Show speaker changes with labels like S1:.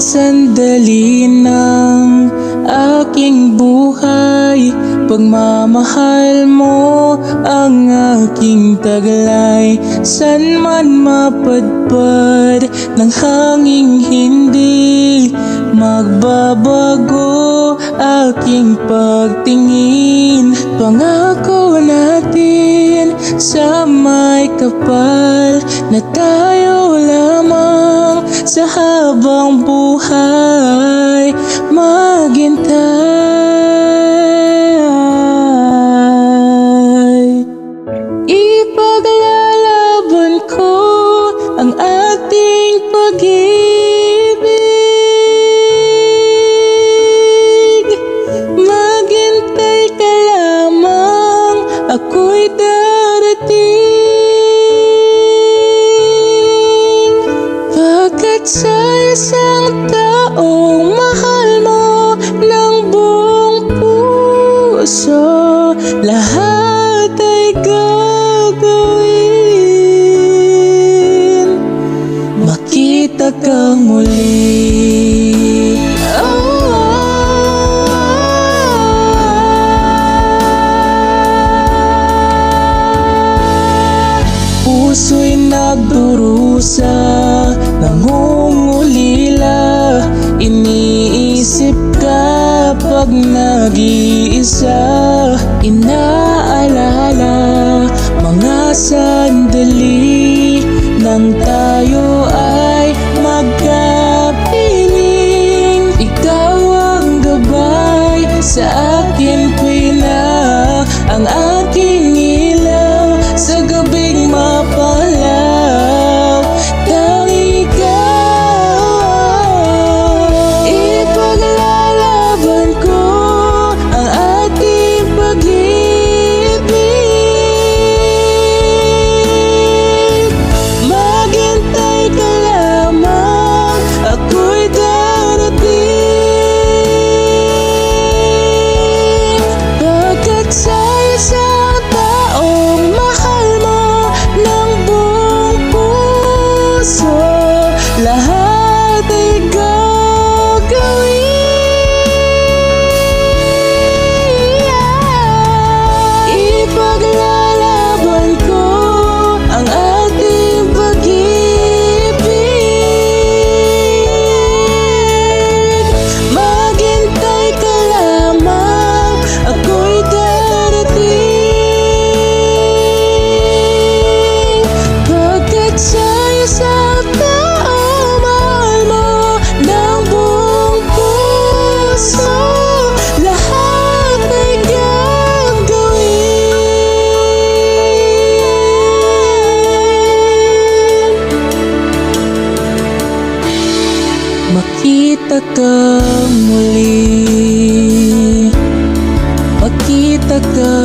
S1: sandali ng aking buhay. Pagmamahal mo ang aking taglay. San man mapadpad ng hanging hindi magbabago aking pagtingin. Pangako natin sa may kapal na tayo lamang sa habang buhay maghintay. Ipaglalaban ko ang ating pag-ibig. Maghintay ka lamang, ako'y darating. Pagkat sa isang taong mahal mo ng buong puso, lahat ay gagawin. Makita kang muli. Puso'y nagdurusa, nangungulila. Iniisip ka pag nag-iisa. Inaalala mga sandali nang tayo ay magkapiling. Ikaw ang gabay sa akin tuwina, ang aking ilaw sa gabing mapalaw. Tangi ka, ipaglalaban ko ang ating pag-ibig. Maghintay ka lamang, ako'y darating. Pagkat sa isang taong mahal mo ng buong puso, lahat ay gagawin. Ipaglalaban ko ang ating pag-ibig. Maghintay ka lamang, ako'y darating. Pagkat sa isang taong mahal mo ng buong puso, lahat ay gagawin. Makita ka muli, makita ka